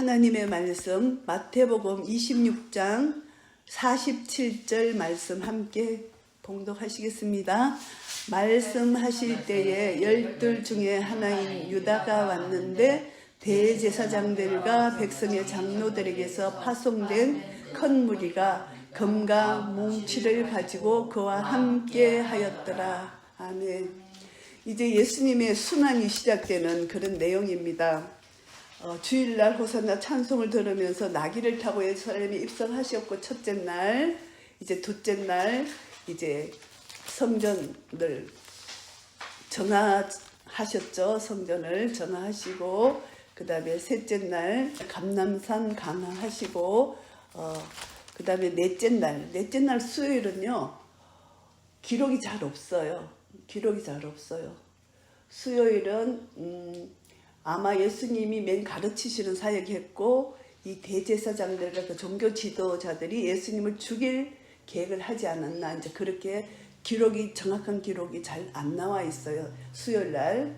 하나님의 말씀 마태복음 26장 47절 말씀 함께 봉독하시겠습니다. 말씀하실 때에 열둘 중에 하나인 유다가 왔는데 대제사장들과 백성의 장로들에게서 파송된 큰 무리가 금과 뭉치를 가지고 그와 함께 하였더라. 아멘. 이제 예수님의 순환이 시작되는 그런 내용입니다. 주일날 호산나 찬송을 들으면서 나귀를 타고 예루살렘에 입성하셨고, 첫째 날, 이제 둘째 날 이제 성전을 전하하셨죠. 성전을 전하하시고, 그 다음에 셋째 날 감람산 강화하시고, 그 다음에 넷째 날 수요일은요 기록이 잘 없어요. 수요일은 아마 예수님이 맨 가르치시는 사역했고, 이 대제사장들과 그 종교 지도자들이 예수님을 죽일 계획을 하지 않았나, 이제 그렇게 정확한 기록이 잘 안 나와 있어요. 수요일 날,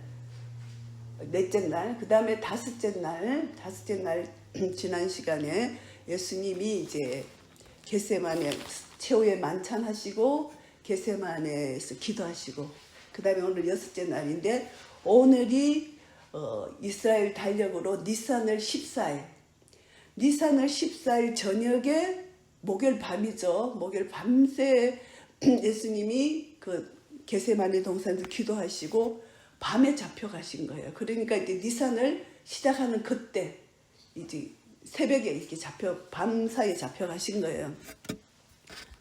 넷째 날, 그 다음에 다섯째 날 지난 시간에 예수님이 이제 겟세마네 최후의 만찬하시고, 겟세마네에서 기도하시고, 그 다음에 오늘 여섯째 날인데, 오늘이 이스라엘 달력으로 니산을 14일 저녁에 목요일 밤이죠. 목요일 밤새 예수님이 그 겟세마네 동산에서 기도하시고 밤에 잡혀가신 거예요. 그러니까 이제 니산을 시작하는 그때 이제 새벽에 이렇게 밤사이에 잡혀가신 거예요.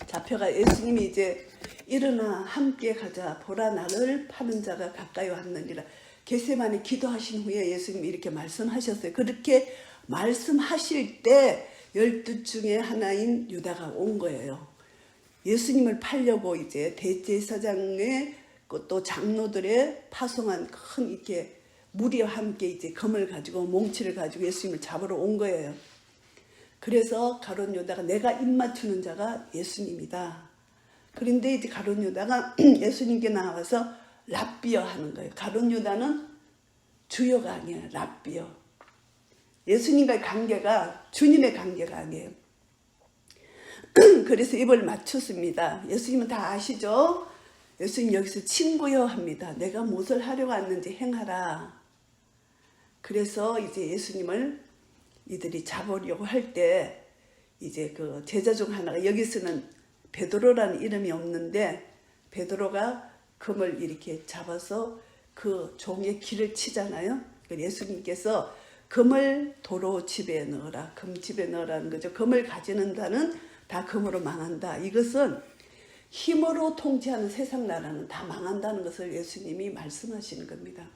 잡혀가 예수님이 이제 일어나 함께 가자, 보라 나를 파는 자가 가까이 왔느니라. 겟세마네 기도하신 후에 예수님이 이렇게 말씀하셨어요. 그렇게 말씀하실 때 12 중에 하나인 유다가 온 거예요. 예수님을 팔려고 이제 대제사장의 또 장로들의 파송한 큰 이렇게 무리와 함께 이제 검을 가지고 몽치를 가지고 예수님을 잡으러 온 거예요. 그래서 가룟 유다가 내가 입맞추는 자가 예수님이다. 그런데 이제 가룟 유다가 예수님께 나와서 랍비어 하는 거예요. 가룟 유다는 주여가 아니에요. 랍비어. 예수님과의 관계가 주님의 관계가 아니에요. 그래서 입을 맞췄습니다. 예수님은 다 아시죠? 예수님 여기서 친구여 합니다. 내가 무엇을 하려고 왔는지 행하라. 그래서 이제 예수님을 이들이 잡으려고 할 때 이제 그 제자 중 하나가, 여기서는 베드로라는 이름이 없는데 베드로가 금을 이렇게 잡아서 그 종의 길을 치잖아요. 예수님께서 금을 도로 집에 넣어라. 금 집에 넣으라는 거죠. 금을 가지는 자는 다 금으로 망한다. 이것은 힘으로 통치하는 세상 나라는 다 망한다는 것을 예수님이 말씀하시는 겁니다.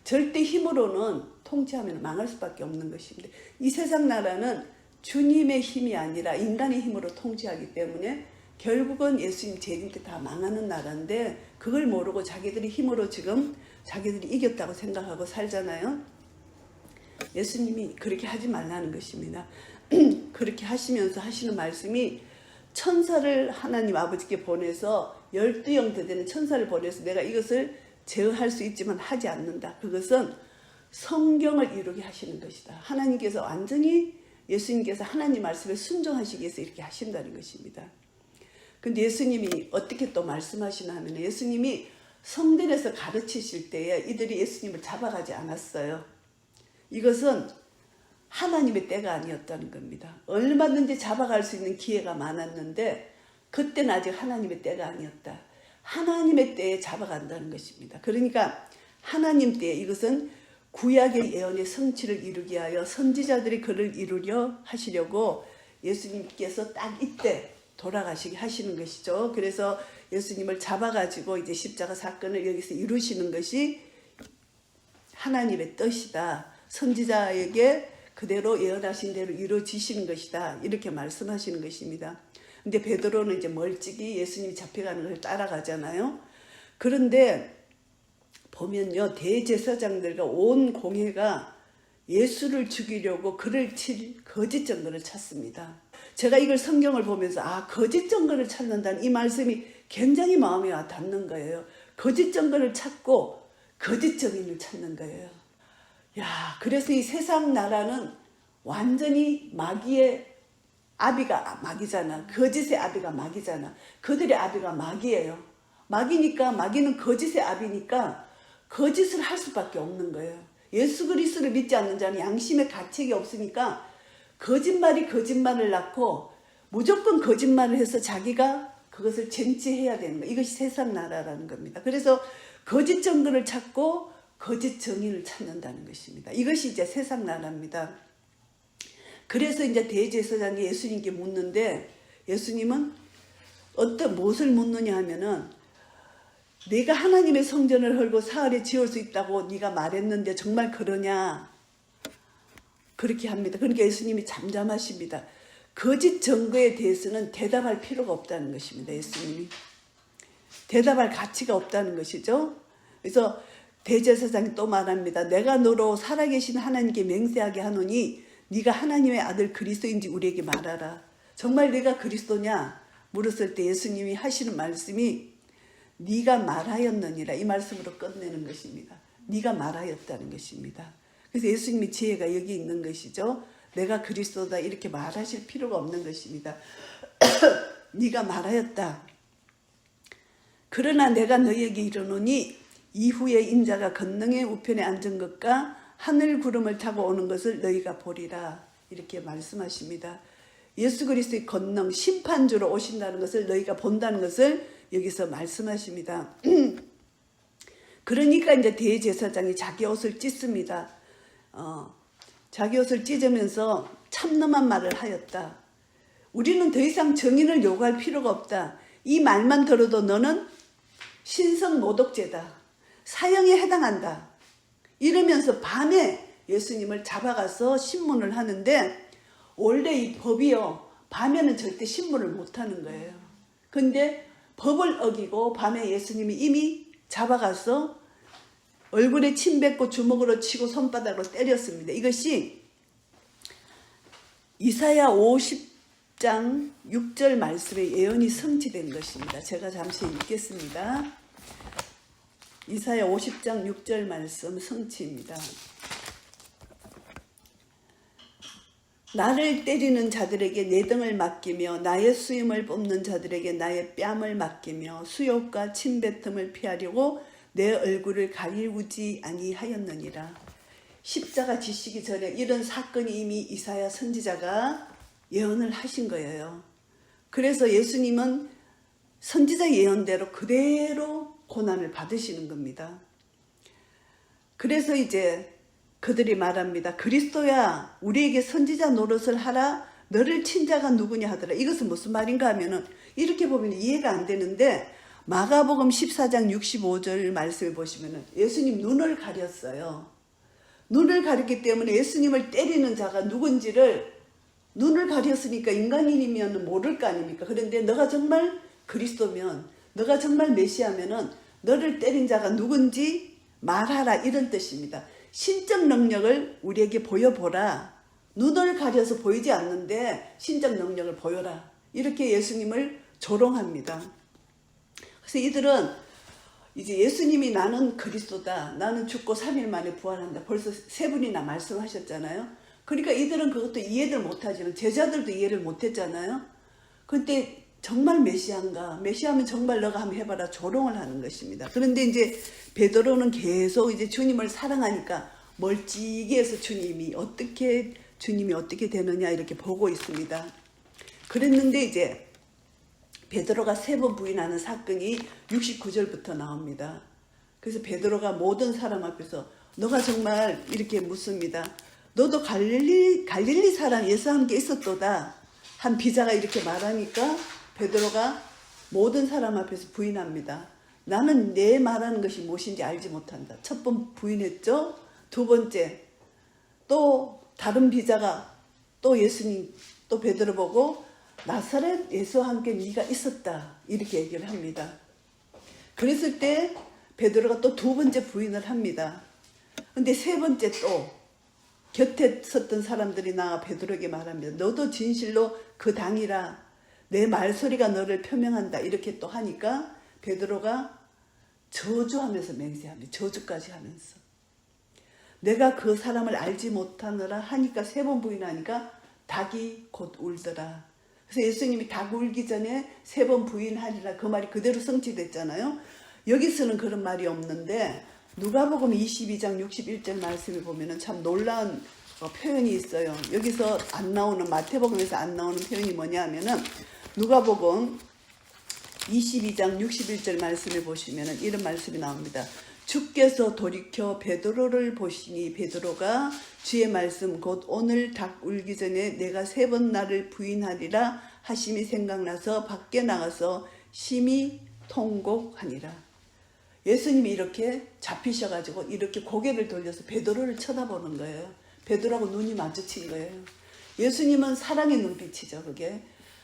절대 힘으로는 통치하면 망할 수밖에 없는 것입니다. 이 세상 나라는 주님의 힘이 아니라 인간의 힘으로 통치하기 때문에 결국은 예수님 재림 때 다 망하는 나라인데, 그걸 모르고 자기들이 힘으로 지금 자기들이 이겼다고 생각하고 살잖아요. 예수님이 그렇게 하지 말라는 것입니다. 그렇게 하시면서 하시는 말씀이, 천사를 하나님 아버지께 보내서 12영 되는 천사를 보내서 내가 이것을 제어할 수 있지만 하지 않는다. 그것은 성경을 이루게 하시는 것이다. 하나님께서 완전히 예수님께서 하나님 말씀에 순종하시기 위해서 이렇게 하신다는 것입니다. 근데 예수님이 어떻게 또 말씀하시나 하면, 예수님이 성전에서 가르치실 때에 이들이 예수님을 잡아가지 않았어요. 이것은 하나님의 때가 아니었다는 겁니다. 얼마든지 잡아갈 수 있는 기회가 많았는데 그때는 아직 하나님의 때가 아니었다. 하나님의 때에 잡아간다는 것입니다. 그러니까 하나님 때에, 이것은 구약의 예언의 성취를 이루기 위하여 선지자들이 그를 이루려 하시려고 예수님께서 딱 이때 돌아가시게 하시는 것이죠. 그래서 예수님을 잡아가지고 이제 십자가 사건을 여기서 이루시는 것이 하나님의 뜻이다. 선지자에게 그대로 예언하신 대로 이루어지시는 것이다. 이렇게 말씀하시는 것입니다. 근데 베드로는 이제 멀찍이 예수님이 잡혀가는 걸 따라가잖아요. 그런데 보면요, 대제사장들과 온 공회가 예수를 죽이려고 그를 칠 거짓 증거를 찾습니다. 제가 이걸 성경을 보면서 거짓 증거를 찾는다는 이 말씀이 굉장히 마음에 와 닿는 거예요. 거짓 증거를 찾고 거짓 증인을 찾는 거예요. 야, 그래서 이 세상 나라는 완전히 마귀의 아비가 마귀잖아. 거짓의 아비가 마귀잖아. 그들의 아비가 마귀예요. 마귀니까, 마귀는 거짓의 아비니까 거짓을 할 수밖에 없는 거예요. 예수 그리스도를 믿지 않는 자는 양심의 가책이 없으니까 거짓말이 거짓말을 낳고 무조건 거짓말을 해서 자기가 그것을 쟁취해야 되는 거예요. 이것이 세상 나라라는 겁니다. 그래서 거짓 정의를 찾고 거짓 정의를 찾는다는 것입니다. 이것이 이제 세상 나라입니다. 그래서 이제 대제사장이 예수님께 묻는데, 예수님은 무엇을 묻느냐 하면은, 네가 하나님의 성전을 헐고 사흘에 지을 수 있다고 네가 말했는데 정말 그러냐? 그렇게 합니다. 그러니까 예수님이 잠잠하십니다. 거짓 증거에 대해서는 대답할 필요가 없다는 것입니다. 예수님이 대답할 가치가 없다는 것이죠. 그래서 대제사장이 또 말합니다. 내가 너로 살아계신 하나님께 맹세하게 하노니 네가 하나님의 아들 그리스도인지 우리에게 말하라. 정말 네가 그리스도냐? 물었을 때 예수님이 하시는 말씀이 네가 말하였느니라, 이 말씀으로 끝내는 것입니다. 네가 말하였다는 것입니다. 그래서 예수님의 지혜가 여기 있는 것이죠. 내가 그리스도다 이렇게 말하실 필요가 없는 것입니다. 네가 말하였다. 그러나 내가 너희에게 이르노니 이후에 인자가 권능의 우편에 앉은 것과 하늘 구름을 타고 오는 것을 너희가 보리라. 이렇게 말씀하십니다. 예수 그리스도의 권능, 심판주로 오신다는 것을 너희가 본다는 것을 여기서 말씀하십니다. 그러니까 이제 대제사장이 자기 옷을 찢습니다. 자기 옷을 찢으면서 참nom한 말을 하였다. 우리는 더 이상 정인을 요구할 필요가 없다. 이 말만 들어도 너는 신성 모독죄다. 사형에 해당한다. 이러면서 밤에 예수님을 잡아가서 신문을 하는데, 원래 이 법이요, 밤에는 절대 신문을 못하는 거예요. 근데 법을 어기고 밤에 예수님이 이미 잡아가서 얼굴에 침 뱉고 주먹으로 치고 손바닥으로 때렸습니다. 이것이 이사야 50장 6절 말씀의 예언이 성취된 것입니다. 제가 잠시 읽겠습니다. 이사야 50장 6절 말씀 성취입니다. 나를 때리는 자들에게 내 등을 맡기며 나의 수염을 뽑는 자들에게 나의 뺨을 맡기며 수욕과 침뱉음을 피하려고 내 얼굴을 가리우지 아니하였느니라. 십자가 지시기 전에 이런 사건이 이미 이사야 선지자가 예언을 하신 거예요. 그래서 예수님은 선지자 예언대로 그대로 고난을 받으시는 겁니다. 그래서 이제 그들이 말합니다. 그리스도야, 우리에게 선지자 노릇을 하라. 너를 친 자가 누구냐 하더라. 이것은 무슨 말인가 하면은, 이렇게 보면 이해가 안 되는데, 마가복음 14장 65절 말씀을 보시면은 예수님 눈을 가렸어요. 눈을 가렸기 때문에 예수님을 때리는 자가 누군지를 눈을 가렸으니까 인간인이면 모를 거 아닙니까? 그런데 너가 정말 그리스도면, 너가 정말 메시아면은 너를 때린 자가 누군지 말하라, 이런 뜻입니다. 신적 능력을 우리에게 보여보라. 눈을 가려서 보이지 않는데 신적 능력을 보여라. 이렇게 예수님을 조롱합니다. 그래서 이들은 이제 예수님이 나는 그리스도다, 나는 죽고 3일 만에 부활한다, 벌써 3분이나 말씀하셨잖아요. 그러니까 이들은 그것도 이해를 못하지만 제자들도 이해를 못했잖아요. 그때 정말 메시아인가? 메시아면 정말 너가 한번 해봐라, 조롱을 하는 것입니다. 그런데 이제 베드로는 계속 이제 주님을 사랑하니까 멀찍이에서 주님이 어떻게 되느냐 이렇게 보고 있습니다. 그랬는데 이제 베드로가 3번 부인하는 사건이 69절부터 나옵니다. 그래서 베드로가 모든 사람 앞에서 너가 정말 이렇게 묻습니다. 너도 갈릴리 사람 예수와 함께 있었도다. 한 비자가 이렇게 말하니까 베드로가 모든 사람 앞에서 부인합니다. 나는 내 말하는 것이 무엇인지 알지 못한다. 첫 번 부인했죠. 두 번째 또 다른 비자가 또 예수님 또 베드로 보고 나사렛 예수와 함께 네가 있었다, 이렇게 얘기를 합니다. 그랬을 때 베드로가 또 두 번째 부인을 합니다. 근데 세 번째 또 곁에 섰던 사람들이 나와 베드로에게 말합니다. 너도 진실로 그 당이라, 내 말소리가 너를 표명한다, 이렇게 또 하니까 베드로가 저주하면서 맹세합니다. 저주까지 하면서 내가 그 사람을 알지 못하느라 하니까 3번 부인하니까 닭이 곧 울더라. 그래서 예수님이 닭 울기 전에 3번 부인하리라 그 말이 그대로 성취됐잖아요. 여기서는 그런 말이 없는데 누가복음 22장 61절 말씀에 보면은 참 놀라운 표현이 있어요. 여기서 안 나오는, 마태복음에서 안 나오는 표현이 뭐냐 하면은 누가복음 22장 61절 말씀에 보시면은 이런 말씀이 나옵니다. 주께서 돌이켜 베드로를 보시니 베드로가 주의 말씀 곧 오늘 닭 울기 전에 내가 3번 나를 부인하리라 하심이 생각나서 밖에 나가서 심히 통곡하니라. 예수님이 이렇게 잡히셔가지고 이렇게 고개를 돌려서 베드로를 쳐다보는 거예요. 베드로하고 눈이 마주친 거예요. 예수님은 사랑의 눈빛이죠, 그게.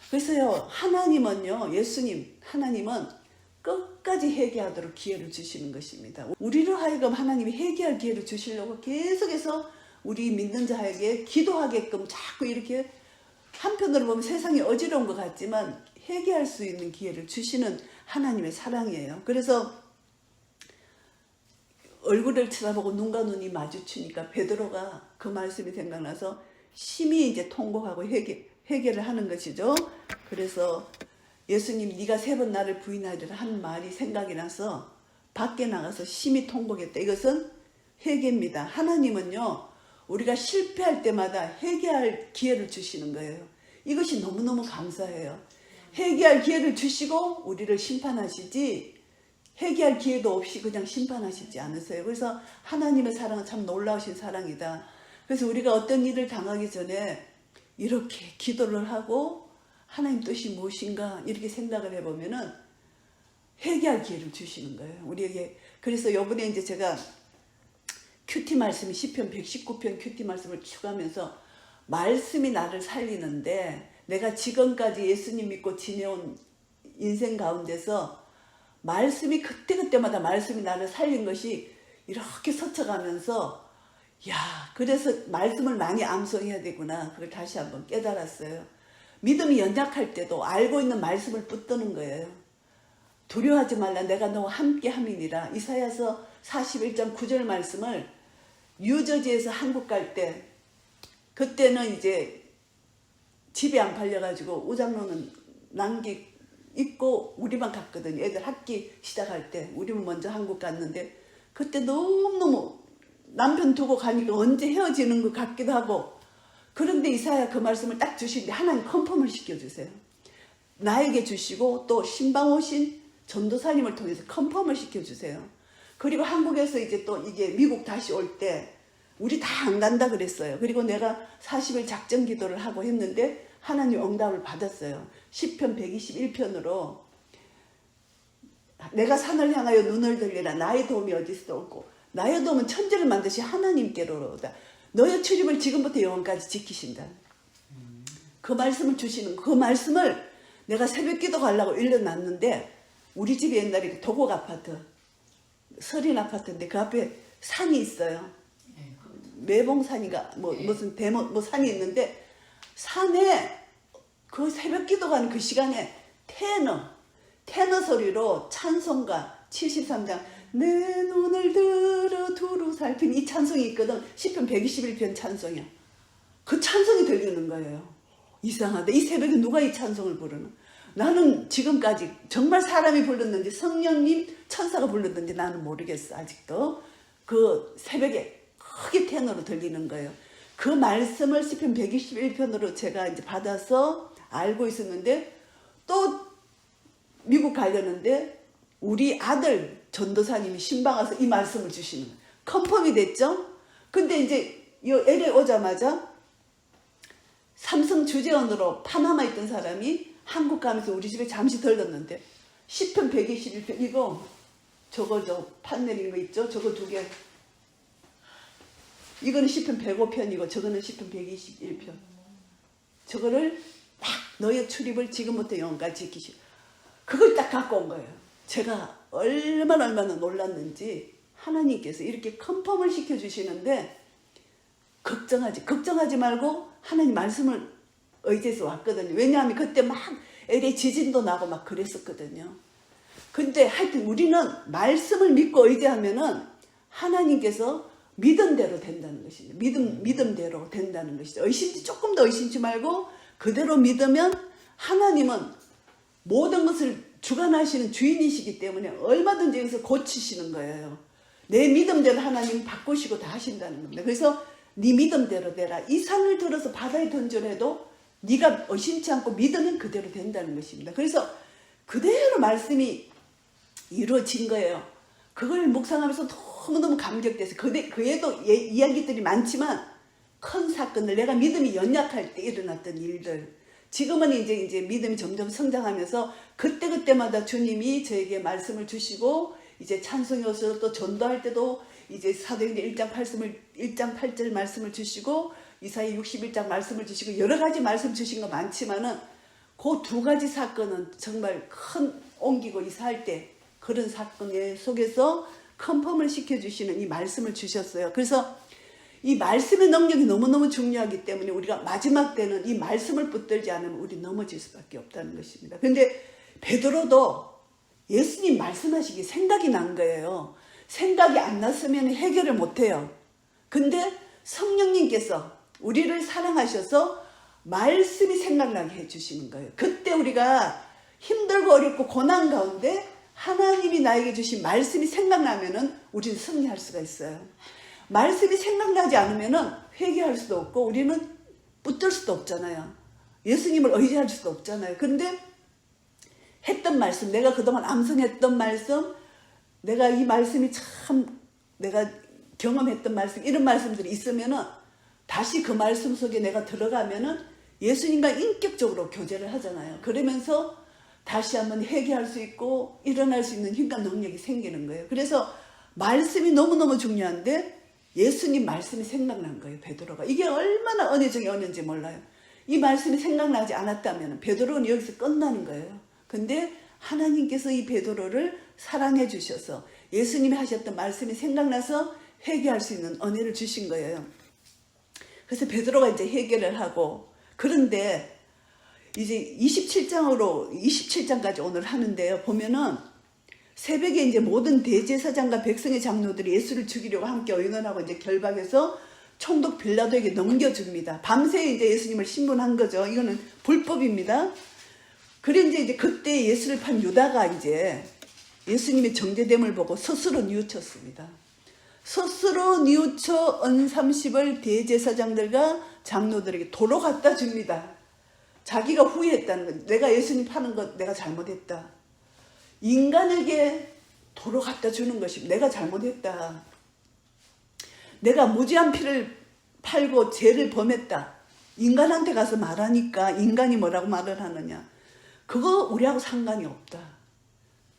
그래서요, 하나님은요, 하나님은 끝까지 회개하도록 기회를 주시는 것입니다. 우리로 하여금 하나님이 회개할 기회를 주시려고 계속해서 우리 믿는 자에게 기도하게끔 자꾸 이렇게 한편으로 보면 세상이 어지러운 것 같지만 회개할 수 있는 기회를 주시는 하나님의 사랑이에요. 그래서 얼굴을 쳐다보고 눈과 눈이 마주치니까 베드로가 그 말씀이 생각나서 심히 이제 통곡하고 회개를 하는 것이죠. 그래서 예수님 네가 3번 나를 부인하리라 한 말이 생각이 나서 밖에 나가서 심히 통곡했다. 이것은 회개입니다. 하나님은요, 우리가 실패할 때마다 회개할 기회를 주시는 거예요. 이것이 너무너무 감사해요. 회개할 기회를 주시고 우리를 심판하시지 회개할 기회도 없이 그냥 심판하시지 않으세요. 그래서 하나님의 사랑은 참 놀라우신 사랑이다. 그래서 우리가 어떤 일을 당하기 전에 이렇게 기도를 하고 하나님 뜻이 무엇인가 이렇게 생각을 해보면은 회개할 기회를 주시는 거예요, 우리에게. 그래서 요번에 이제 제가 큐티 말씀이 시편 119편 큐티 말씀을 추가하면서 말씀이 나를 살리는데 내가 지금까지 예수님 믿고 지내온 인생 가운데서 말씀이 그때그때마다 말씀이 나를 살린 것이 이렇게 스쳐가면서 야, 그래서 말씀을 많이 암송해야 되구나. 그걸 다시 한번 깨달았어요. 믿음이 연약할 때도 알고 있는 말씀을 붙드는 거예요. 두려워하지 말라 내가 너와 함께 함이니라. 이사야서 41장 9절 말씀을 뉴저지에서 한국 갈 때 그때는 이제 집이 안 팔려가지고 우장로는 남기 입고 우리만 갔거든요. 애들 학기 시작할 때 우리는 먼저 한국 갔는데 그때 너무너무 남편 두고 가니까 언제 헤어지는 것 같기도 하고 그런데 이사야 그 말씀을 딱 주시는데 하나님 컨펌을 시켜주세요. 나에게 주시고 또 신방 오신 전도사님을 통해서 컨펌을 시켜주세요. 그리고 한국에서 이제 또 이게 미국 다시 올 때 우리 다 안 간다 그랬어요. 그리고 내가 40일 작전 기도를 하고 했는데 하나님 응답을 받았어요. 시편 121편으로 내가 산을 향하여 눈을 들리라. 나의 도움이 어디서 올고 나의 도움은 천지를 만드신 하나님께로다. 너의 출입을 지금부터 영원까지 지키신다. 그 말씀을 주시는 그 말씀을 내가 새벽 기도 가려고 일러놨는데 우리 집이 옛날에 도곡 아파트 서린 아파트인데 그 앞에 산이 있어요. 매봉산인가 무슨 대모 뭐 산이 있는데 산에 그 새벽 기도 가는 그 시간에 테너 소리로 찬송가 73장 내 눈을 들어 두루 살핀 이 찬송이 있거든. 시편 121편 찬송이야. 그 찬송이 들리는 거예요. 이상하다. 이 새벽에 누가 이 찬송을 부르나? 나는 지금까지 정말 사람이 불렀는지 성령님 천사가 불렀는지 나는 모르겠어. 아직도 그 새벽에 크게 테너로 들리는 거예요. 그 말씀을 시편 121편으로 제가 이제 받아서 알고 있었는데 또 미국 가려는데 우리 아들 전도사님이 신방 와서 이 말씀을 주시는 거예요. 컨펌이 됐죠? 근데 이제 이 LA 오자마자 삼성 주재원으로 파나마 있던 사람이 한국 가면서 우리 집에 잠시 들렀는데 시편 121편 이거 저거 판 내리는 거 있죠? 저거 2개 이거는 시편 105편이고 저거는 시편 121편 저거를 딱 너의 출입을 지금부터 영원까지 지키시 그걸 딱 갖고 온 거예요. 제가 얼마나 놀랐는지 하나님께서 이렇게 컨펌을 시켜주시는데 걱정하지 말고 하나님 말씀을 의지해서 왔거든요. 왜냐하면 그때 막 LA 지진도 나고 막 그랬었거든요. 근데 하여튼 우리는 말씀을 믿고 의지하면은 하나님께서 믿음대로 된다는 것이죠. 믿음대로 된다는 것이죠. 조금 더 의심치 말고 그대로 믿으면 하나님은 모든 것을 주관하시는 주인이시기 때문에 얼마든지 여기서 고치시는 거예요. 내 믿음대로 하나님 바꾸시고 다 하신다는 겁니다. 그래서 네 믿음대로 되라. 이 산을 들어서 바다에 던져내도 네가 의심치 않고 믿으면 그대로 된다는 것입니다. 그래서 그대로 말씀이 이루어진 거예요. 그걸 묵상하면서 너무너무 감격돼서 그 외에도 이야기들이 많지만 큰 사건들, 내가 믿음이 연약할 때 일어났던 일들, 지금은 이제 믿음이 점점 성장하면서 그때마다 주님이 저에게 말씀을 주시고 이제 찬송이어서 또 전도할 때도 이제 사도행전 1장 8절 말씀을 주시고 이사야 61장 말씀을 주시고 여러 가지 말씀 주신 거 많지만은 그 두 가지 사건은 정말 큰 옮기고 이사할 때 그런 사건 속에서 컨펌을 시켜주시는 이 말씀을 주셨어요. 그래서 이 말씀의 능력이 너무너무 중요하기 때문에 우리가 마지막 때는 이 말씀을 붙들지 않으면 우리 넘어질 수밖에 없다는 것입니다. 근데 베드로도 예수님 말씀하시기 생각이 난 거예요. 생각이 안 났으면 해결을 못해요. 근데 성령님께서 우리를 사랑하셔서 말씀이 생각나게 해주시는 거예요. 그때 우리가 힘들고 어렵고 고난 가운데 하나님이 나에게 주신 말씀이 생각나면은 우리는 승리할 수가 있어요. 말씀이 생각나지 않으면은 회개할 수도 없고 우리는 붙들 수도 없잖아요. 예수님을 의지할 수도 없잖아요. 근데 했던 말씀, 내가 그동안 암송했던 말씀, 내가 이 말씀이 참 내가 경험했던 말씀, 이런 말씀들이 있으면은 다시 그 말씀 속에 내가 들어가면은 예수님과 인격적으로 교제를 하잖아요. 그러면서 다시 한번 회개할 수 있고 일어날 수 있는 힘과 능력이 생기는 거예요. 그래서 말씀이 너무너무 중요한데 예수님 말씀이 생각난 거예요. 베드로가. 이게 얼마나 은혜적인 은혜인지 몰라요. 이 말씀이 생각나지 않았다면 베드로는 여기서 끝나는 거예요. 근데 하나님께서 이 베드로를 사랑해 주셔서 예수님이 하셨던 말씀이 생각나서 회개할 수 있는 은혜를 주신 거예요. 그래서 베드로가 이제 회개를 하고, 그런데 이제 27장까지 오늘 하는데요. 보면은 새벽에 이제 모든 대제사장과 백성의 장로들이 예수를 죽이려고 함께 의논하고 이제 결박해서 총독 빌라도에게 넘겨줍니다. 밤새 이제 예수님을 신문한 거죠. 이거는 불법입니다. 그런데 이제 그때 예수를 판 유다가 이제 예수님의 정죄됨을 보고 스스로 뉘우쳤습니다. 스스로 뉘우쳐 은30을 대제사장들과 장로들에게 도로 갖다 줍니다. 자기가 후회했다는 거. 내가 예수님 파는 것 내가 잘못했다. 인간에게 도로 갖다 주는 것이 내가 잘못했다. 내가 무지한 피를 팔고 죄를 범했다. 인간한테 가서 말하니까 인간이 뭐라고 말을 하느냐. 그거 우리하고 상관이 없다.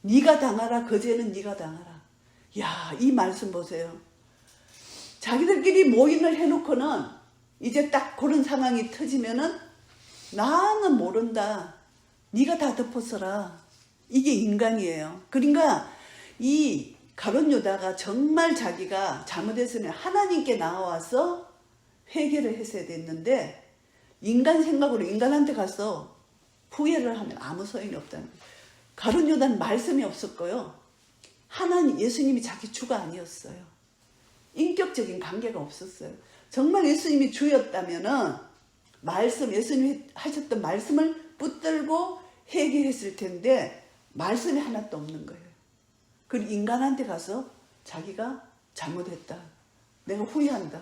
네가 당하라. 그 죄는 네가 당하라. 야, 이 말씀 보세요. 자기들끼리 모임을 해놓고는 이제 딱 그런 상황이 터지면은 나는 모른다. 네가 다 덮어서라. 이게 인간이에요. 그러니까 이 가룟 유다가 정말 자기가 잘못했으면 하나님께 나와서 회개를 했어야 됐는데 인간 생각으로 인간한테 가서 후회를 하면 아무 소용이 없다는 거예요. 가룟 유다는 말씀이 없었고요. 하나님, 예수님이 자기 주가 아니었어요. 인격적인 관계가 없었어요. 정말 예수님이 주였다면은 예수님이 하셨던 말씀을 붙들고 회개했을 텐데 말씀이 하나도 없는 거예요. 그리고 인간한테 가서 자기가 잘못했다. 내가 후회한다.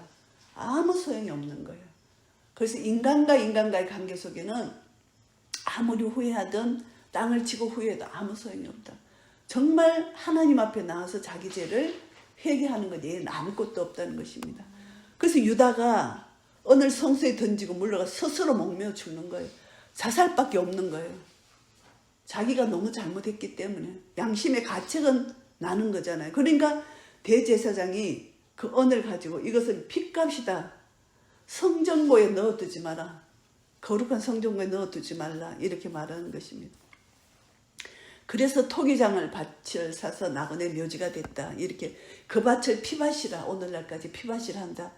아무 소용이 없는 거예요. 그래서 인간과의 관계 속에는 아무리 후회하든 땅을 치고 후회해도 아무 소용이 없다. 정말 하나님 앞에 나와서 자기 죄를 회개하는 것 외에는 아무것도 없다는 것입니다. 그래서 유다가 오늘 성소에 던지고 물러가 스스로 목매어 죽는 거예요. 자살밖에 없는 거예요. 자기가 너무 잘못했기 때문에 양심의 가책은 나는 거잖아요. 그러니까 대제사장이 그 언을 가지고 이것은 핏값이다. 성전고에 넣어두지 마라. 거룩한 성전고에 넣어두지 말라. 이렇게 말하는 것입니다. 그래서 토기장을 밭을 사서 나그네 묘지가 됐다. 이렇게 그 밭을 피밭이라, 오늘날까지 피밭이라 한다.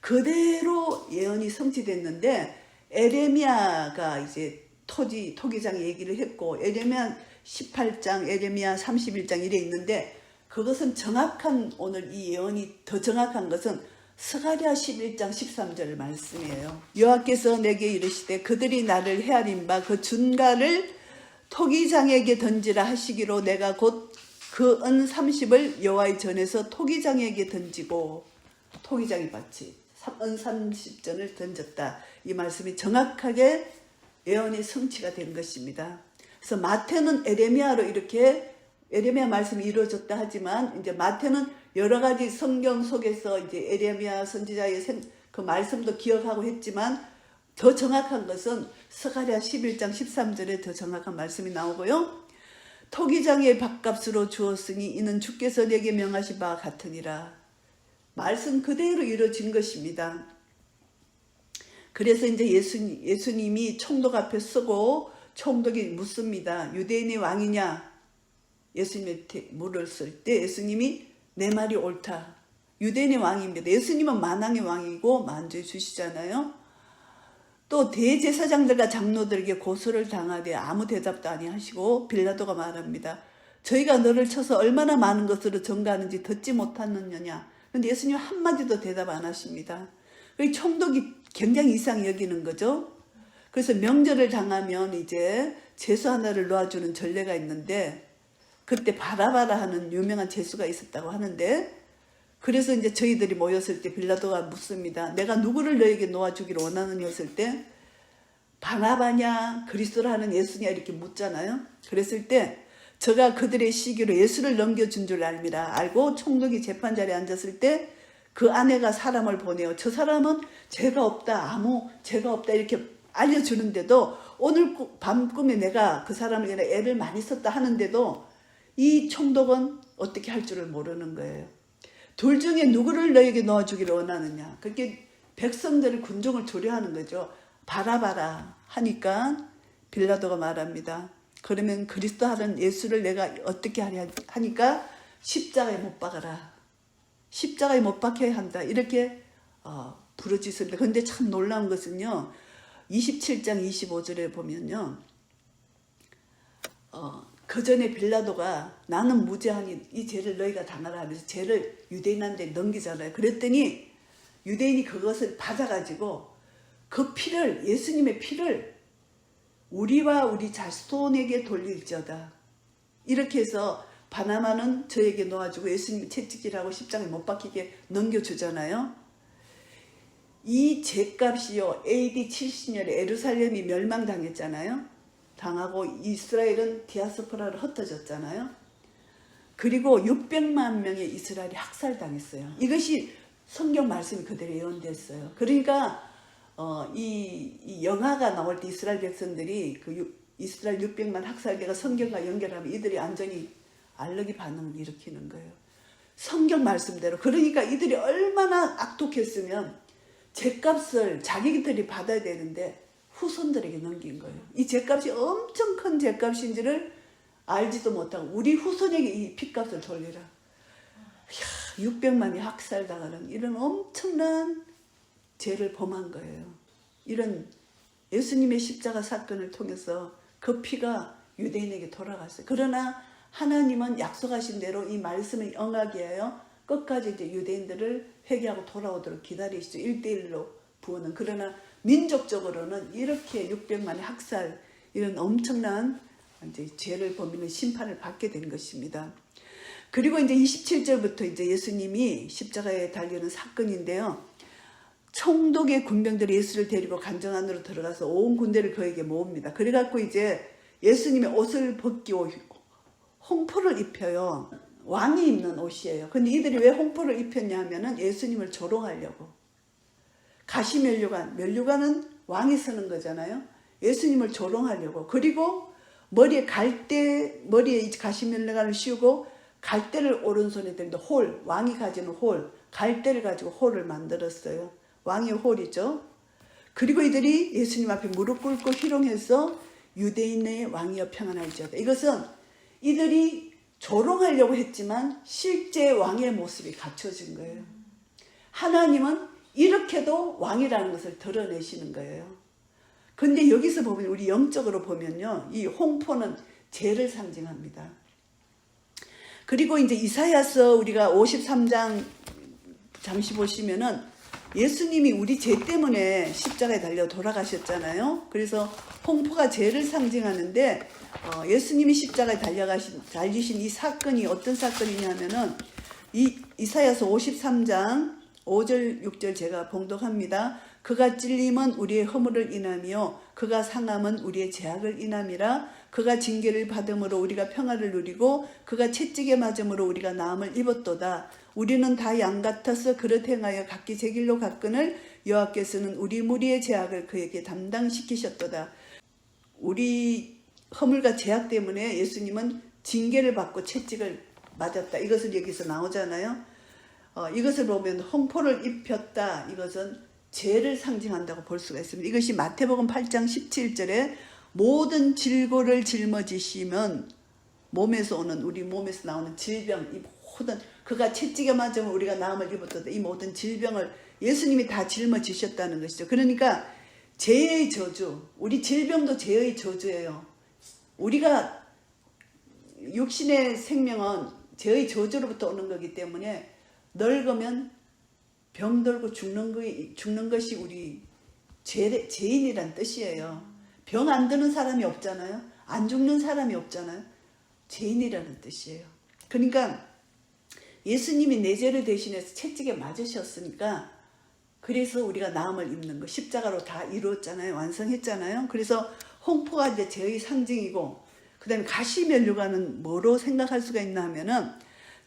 그대로 예언이 성취됐는데 에레미야가 이제 토기장 얘기를 했고 에레미야 18장, 에레미야 31장 이래 있는데 그것은 정확한, 오늘 이 예언이 더 정확한 것은 스가랴 11장 13절 말씀이에요. 여호와께서 내게 이르시되 그들이 나를 헤아린 바 그 준가를 토기장에게 던지라 하시기로 내가 곧 그 은 30을 여호와의 전에서 토기장에게 던지고, 토기장이 마치 은 30전을 던졌다. 이 말씀이 정확하게 예언이 성취가 된 것입니다. 그래서 마태는 에레미야로 이렇게 에레미야 말씀이 이루어졌다 하지만, 이제 마태는 여러 가지 성경 속에서 이제 에레미야 선지자의 그 말씀도 기억하고 했지만, 더 정확한 것은 스가랴 11장 13절에 더 정확한 말씀이 나오고요. 토기장의 밥값으로 주었으니 이는 주께서 내게 명하신 바와 같으니라. 말씀 그대로 이루어진 것입니다. 그래서 이제 예수님이 총독 앞에 서고 총독이 묻습니다. 유대인의 왕이냐? 예수님한테 물었을 때 예수님이 내 말이 옳다. 유대인의 왕입니다. 예수님은 만왕의 왕이고 만주해 주시잖아요. 또 대제사장들과 장로들에게 고소를 당하되 아무 대답도 아니하시고 빌라도가 말합니다. 저희가 너를 쳐서 얼마나 많은 것으로 전가하는지 듣지 못하느냐. 그런데 예수님 한마디도 대답 안 하십니다. 총독이 굉장히 이상히 여기는 거죠. 그래서 명절을 당하면 이제 제수 하나를 놓아주는 전례가 있는데, 그때 바라바라 하는 유명한 제수가 있었다고 하는데, 그래서 이제 저희들이 모였을 때 빌라도가 묻습니다. 내가 누구를 너에게 놓아주기를 원하느냐 했을 때, 바나바냐 그리스도라 하는 예수냐 이렇게 묻잖아요. 그랬을 때 저가 그들의 시기로 예수를 넘겨준 줄 알미라. 알고 총독이 재판 자리에 앉았을 때 그 아내가 사람을 보내요. 저 사람은 죄가 없다, 아무 죄가 없다 이렇게 알려주는데도, 오늘 밤 꿈에 내가 그 사람을 위해 애를 많이 썼다 하는데도 이 총독은 어떻게 할 줄을 모르는 거예요. 둘 중에 누구를 너에게 놓아주기를 원하느냐. 그렇게 백성들을, 군중을 조려하는 거죠. 바라바라 하니까 빌라도가 말합니다. 그러면 그리스도 하는 예수를 내가 어떻게 하냐 하니까 십자가에 못 박아라. 십자가에 못 박혀야 한다. 이렇게 부르짖습니다. 그런데 참 놀라운 것은요. 27장 25절에 보면요. 그 전에 빌라도가 나는 무죄하니 이 죄를 너희가 당하라 하면서 죄를 유대인한테 넘기잖아요. 그랬더니 유대인이 그것을 받아가지고 그 피를, 예수님의 피를 우리와 우리 자손에게 돌릴지어다. 이렇게 해서 바나바는 저에게 놓아주고 예수님이 채찍질하고 십자가에 못 박히게 넘겨주잖아요. 이 죄값이요, AD 70년에 예루살렘이 멸망당했잖아요. 당하고 이스라엘은 디아스포라로 흩어졌잖아요. 그리고 600만 명의 이스라엘이 학살당했어요. 이것이 성경 말씀이 그대로 예언됐어요. 그러니까 이 영화가 나올 때 이스라엘 백성들이 그 이스라엘 600만 학살대가 성경과 연결하면 이들이 완전히 알러기 반응을 일으키는 거예요. 성경 말씀대로. 그러니까 이들이 얼마나 악독했으면 죄값을 자기들이 받아야 되는데 후손들에게 넘긴 거예요. 이 죄값이 엄청 큰 죄값인지를 알지도 못하고 우리 후손에게 이 핏값을 돌리라. 이야, 600만이 학살당하는 이런 엄청난 죄를 범한 거예요. 이런 예수님의 십자가 사건을 통해서 그 피가 유대인에게 돌아갔어요. 그러나 하나님은 약속하신 대로 이 말씀을 응하게 하여 끝까지 이제 유대인들을 회개하고 돌아오도록 기다리시죠. 1대1로 부어는. 그러나 민족적으로는 이렇게 600만의 학살, 이런 엄청난 이제 죄를 범인은 심판을 받게 된 것입니다. 그리고 이제 27절부터 이제 예수님이 십자가에 달리는 사건인데요. 총독의 군병들이 예수를 데리고 관전 안으로 들어가서 온 군대를 그에게 모읍니다. 그래갖고 이제 예수님의 옷을 벗기고 홍포를 입혀요. 왕이 입는 옷이에요. 근데 이들이 왜 홍포를 입혔냐 하면은 예수님을 조롱하려고. 가시면류관, 면류관은 왕이 쓰는 거잖아요. 예수님을 조롱하려고. 그리고 머리에 가시면류관을 씌우고 갈대를 오른손에 들는데 홀, 왕이 가지는 홀, 갈대를 가지고 홀을 만들었어요. 왕의 홀이죠. 그리고 이들이 예수님 앞에 무릎 꿇고 희롱해서 유대인의 왕이여 평안할지어다. 이것은 이들이 조롱하려고 했지만 실제 왕의 모습이 갖춰진 거예요. 하나님은 이렇게도 왕이라는 것을 드러내시는 거예요. 근데 여기서 보면 우리 영적으로 보면요. 이 홍포는 죄를 상징합니다. 그리고 이제 이사야서 우리가 53장 잠시 보시면은 예수님이 우리 죄 때문에 십자가에 달려 돌아가셨잖아요. 그래서 홍포가 죄를 상징하는데 예수님이 십자가에 달리신 이 사건이 어떤 사건이냐면은 이사야서 53장 5절 6절 제가 봉독합니다. 그가 찔림은 우리의 허물을 인하며 그가 상함은 우리의 죄악을 인함이라. 그가 징계를 받음으로 우리가 평화를 누리고 그가 채찍에 맞음으로 우리가 나음을 입었도다. 우리는 다 양 같아서 그릇 행하여 각기 제 길로 갔거늘 여호와께서는 우리 무리의 죄악을 그에게 담당시키셨도다. 우리 허물과 죄악 때문에 예수님은 징계를 받고 채찍을 맞았다. 이것을 여기서 나오잖아요. 이것을 보면 홍포를 입혔다. 이것은 죄를 상징한다고 볼 수가 있습니다. 이것이 마태복음 8장 17절에 모든 질고를 짊어지시면 몸에서 오는 우리 몸에서 나오는 질병, 이 모든 그가 채찍에 맞으면 우리가 나음을 입었다. 이 모든 질병을 예수님이 다 짊어지셨다는 것이죠. 그러니까 죄의 저주, 우리 질병도 죄의 저주예요. 우리가 육신의 생명은 죄의 저주로부터 오는 거기 때문에 늙으면 병들고 죽는 것이 우리 죄인이란 뜻이에요. 병 안 드는 사람이 없잖아요. 안 죽는 사람이 없잖아요. 죄인이라는 뜻이에요. 그러니까 예수님이 내 죄를 대신해서 채찍에 맞으셨으니까 그래서 우리가 나음을 입는 거 십자가로 다 이루었잖아요. 완성했잖아요. 그래서 홍포가 이제 죄의 상징이고 그 다음에 가시면류관은 뭐로 생각할 수가 있나 하면은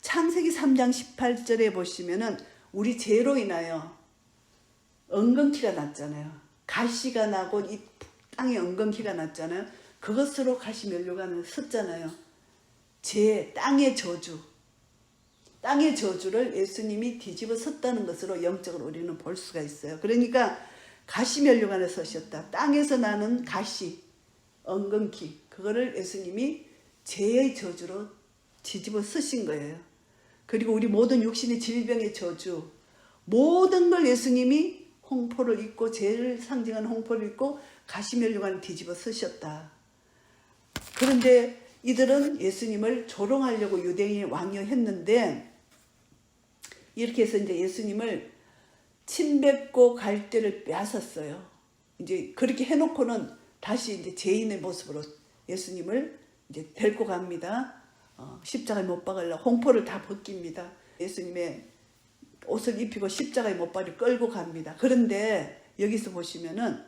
창세기 3장 18절에 보시면은 우리 죄로 인하여 엉겅퀴가 났잖아요. 가시가 나고 이 땅에 엉겅퀴가 났잖아요. 그것으로 가시면류관을 썼잖아요. 죄, 땅의 저주. 땅의 저주를 예수님이 뒤집어 썼다는 것으로 영적으로 우리는 볼 수가 있어요. 그러니까 가시면류관을 쓰셨다. 땅에서 나는 가시, 엉겅퀴. 그거를 예수님이 죄의 저주로 뒤집어 쓰신 거예요. 그리고 우리 모든 육신의 질병의 저주, 모든 걸 예수님이 홍포를 입고 죄를 상징하는 홍포를 입고 가시면류관을 뒤집어 쓰셨다. 그런데 이들은 예수님을 조롱하려고 유대인이 왕요했는데 이렇게 해서 이제 예수님을 침뱉고 갈대를 빼앗았어요. 이제 그렇게 해놓고는 다시 이제 죄인의 모습으로 예수님을 이제 데리고 갑니다. 십자가에 못 박으려고 홍포를 다 벗깁니다. 예수님의 옷을 입히고 십자가에 못 박을 끌고 갑니다. 그런데 여기서 보시면은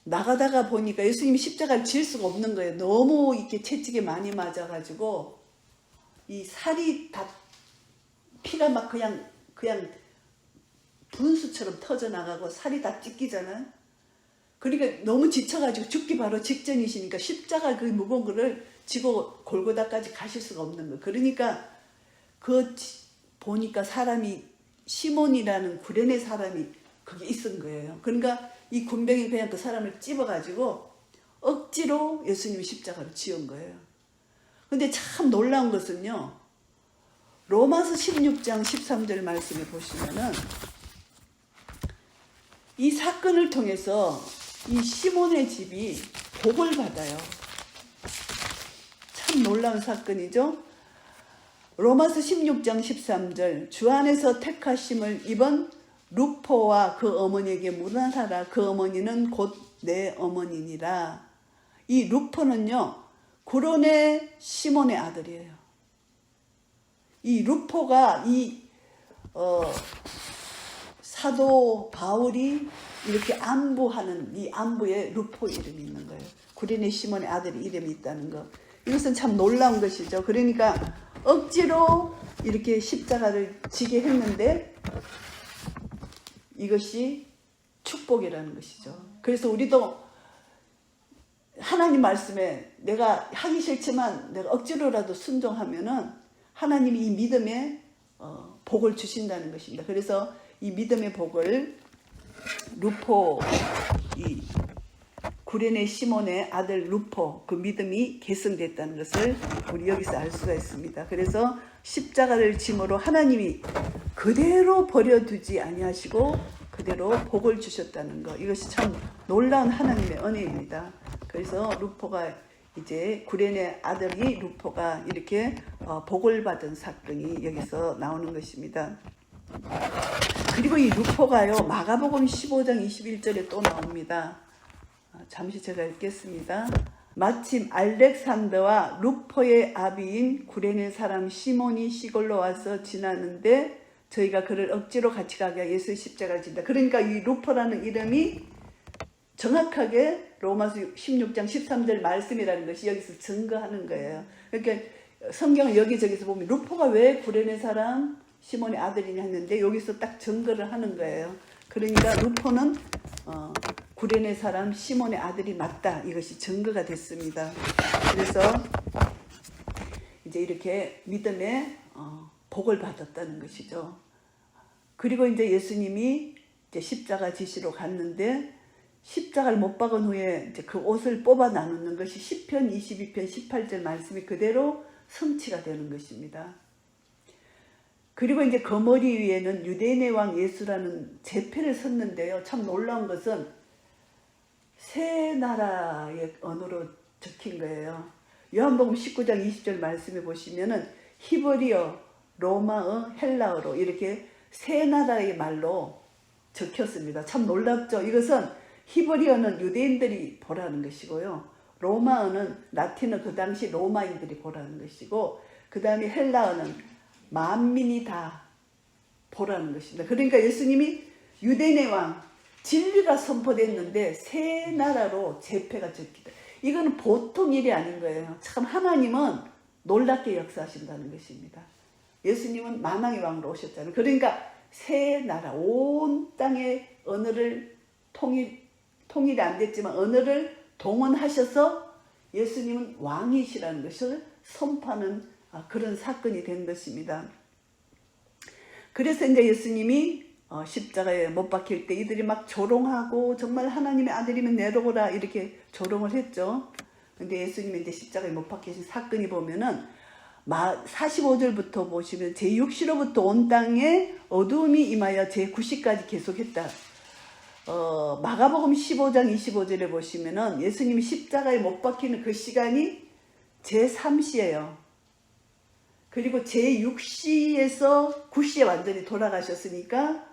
나가다가 보니까 예수님이 십자가를 질 수가 없는 거예요. 너무 이렇게 채찍에 많이 맞아가지고 이 살이 다 피가 막 그냥 분수처럼 터져나가고 살이 다 찢기잖아요. 그러니까 너무 지쳐가지고 죽기 바로 직전이시니까 십자가 그 무거운 거를 지고 골고다까지 가실 수가 없는 거예요. 그러니까 보니까 사람이 시몬이라는 구레네 사람이 거기 있은 거예요. 그러니까 이 군병이 그냥 그 사람을 찝어가지고 억지로 예수님이 십자가로 지은 거예요. 근데 참 놀라운 것은요. 로마서 16장 13절 말씀에 보시면은 이 사건을 통해서 이 시몬의 집이 복을 받아요. 참 놀라운 사건이죠. 로마서 16장 13절 주 안에서 택하심을 입은 루포와 그 어머니에게 문안하라. 그 어머니는 곧 내 어머니니라. 이 루포는요. 구레네 시몬의 아들이에요. 이 루포가 사도 바울이 이렇게 안부하는 이 안부에 루포 이름이 있는 거예요. 구레네 시몬의 아들 이름이 있다는 거. 이것은 참 놀라운 것이죠. 그러니까 억지로 이렇게 십자가를 지게 했는데 이것이 축복이라는 것이죠. 그래서 우리도 하나님 말씀에 내가 하기 싫지만 내가 억지로라도 순종하면은 하나님이 이 믿음에 복을 주신다는 것입니다. 그래서 이 믿음의 복을 루포, 이 구레네 시몬의 아들 루포, 그 믿음이 계승됐다는 것을 우리 여기서 알 수가 있습니다. 그래서 십자가를 짐으로 하나님이 그대로 버려두지 아니하시고 그대로 복을 주셨다는 것, 이것이 참 놀라운 하나님의 은혜입니다. 그래서 루포가 이제 구레네 아들이 루포가 이렇게 복을 받은 사건이 여기서 나오는 것입니다. 그리고 이 루포가요, 마가복음 15장 21절에 또 나옵니다. 잠시 제가 읽겠습니다. 마침 알렉산더와 루포의 아비인 구레네 사람 시몬이 시골로 와서 지나는데 저희가 그를 억지로 같이 가게 하여 예수의 십자가를 진다. 그러니까 이 루포라는 이름이 정확하게 로마서 16장 13절 말씀이라는 것이 여기서 증거하는 거예요. 그러니까 성경을 여기저기서 보면 루포가 왜 구레네 사람 시몬의 아들이냐 했는데 여기서 딱 증거를 하는 거예요. 그러니까 루포는 구레네 사람 시몬의 아들이 맞다. 이것이 증거가 됐습니다. 그래서 이제 이렇게 믿음의 복을 받았다는 것이죠. 그리고 이제 예수님이 이제 십자가 지시러 갔는데 십자가를 못 박은 후에 이제 그 옷을 뽑아 나누는 것이 시편 22편 18절 말씀이 그대로 성취가 되는 것입니다. 그리고 이제 거머리 위에는 유대인의 왕 예수라는 제패를 섰는데요. 참 놀라운 것은 세 나라의 언어로 적힌 거예요. 요한복음 19장 20절 말씀에 보시면은 히브리어, 로마어, 헬라어로 이렇게 세 나라의 말로 적혔습니다. 참 놀랍죠. 이것은 히브리어는 유대인들이 보라는 것이고요. 로마어는 라틴어, 그 당시 로마인들이 보라는 것이고, 그 다음에 헬라어는 만민이 다 보라는 것입니다. 그러니까 예수님이 유대인의 왕, 진리가 선포됐는데 세 나라로 제패가 적히다. 이거는 보통 일이 아닌 거예요. 참 하나님은 놀랍게 역사하신다는 것입니다. 예수님은 만왕의 왕으로 오셨잖아요. 그러니까 세 나라, 온 땅의 언어를 통일이 안 됐지만 언어를 동원하셔서 예수님은 왕이시라는 것을 선포하는 그런 사건이 된 것입니다. 그래서 이제 예수님이 십자가에 못 박힐 때 이들이 막 조롱하고 정말 하나님의 아들이면 내려오라 이렇게 조롱을 했죠. 근데 예수님이 이제 십자가에 못 박히신 사건이 보면은 45절부터 보시면 제6시로부터 온 땅에 어두움이 임하여 제9시까지 계속했다. 마가복음 15장 25절에 보시면은 예수님이 십자가에 못 박히는 그 시간이 제3시예요. 그리고 제6시에서 9시에 완전히 돌아가셨으니까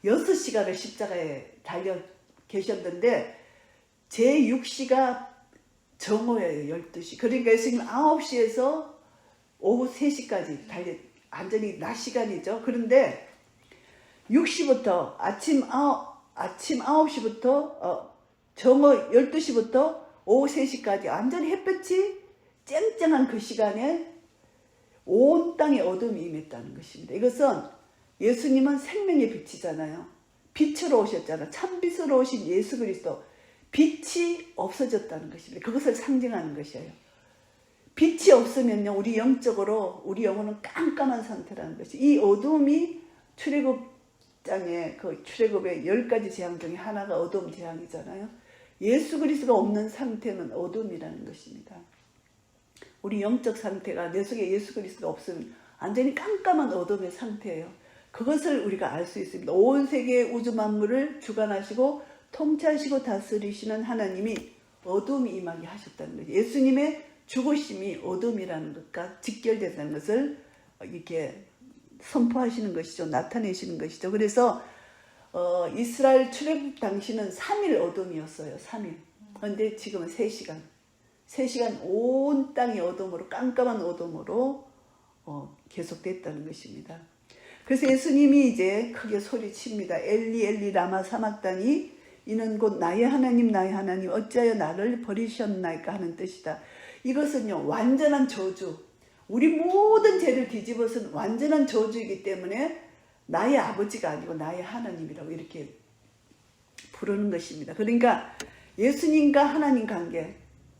6시간을 십자가에 달려 계셨는데 제6시가 정오예요. 12시. 그러니까 예수님 9시에서 오후 3시까지 완전히 낮 시간이죠. 그런데 6시부터 아침 9시부터 정오 12시부터 오후 3시까지 완전히 햇볕이 쨍쨍한 그 시간에 온 땅에 어둠이 임했다는 것입니다. 이것은 예수님은 생명의 빛이잖아요. 빛으로 오셨잖아요. 참빛으로 오신 예수 그리스도. 빛이 없어졌다는 것입니다. 그것을 상징하는 것이에요. 빛이 없으면요, 우리 영적으로 우리 영혼은 깜깜한 상태라는 것이. 이 어둠이 출애굽장의 그 출애굽의 10가지 재앙 중에 하나가 어둠 재앙이잖아요. 예수 그리스도가 없는 상태는 어둠이라는 것입니다. 우리 영적 상태가 내 속에 예수 그리스도가 없으면 완전히 깜깜한 어둠의 상태예요. 그것을 우리가 알 수 있습니다. 온 세계의 우주 만물을 주관하시고 통치하시고 다스리시는 하나님이 어둠이 임하게 하셨다는 거죠. 예수님의 죽으심이 어둠이라는 것과 직결된다는 것을 이렇게 선포하시는 것이죠. 나타내시는 것이죠. 그래서 이스라엘 출애굽 당시는 3일 어둠이었어요. 3일. 그런데 지금은 3시간. 3시간 온 땅이 어둠으로, 깜깜한 어둠으로 계속됐다는 것입니다. 그래서 예수님이 이제 크게 소리칩니다. 엘리 엘리 라마 사막다니, 이는 곧 나의 하나님 나의 하나님 어찌하여 나를 버리셨나이까 하는 뜻이다. 이것은요, 완전한 저주, 우리 모든 죄를 뒤집어 쓴 완전한 저주이기 때문에 나의 아버지가 아니고 나의 하나님이라고 이렇게 부르는 것입니다. 그러니까 예수님과 하나님 관계,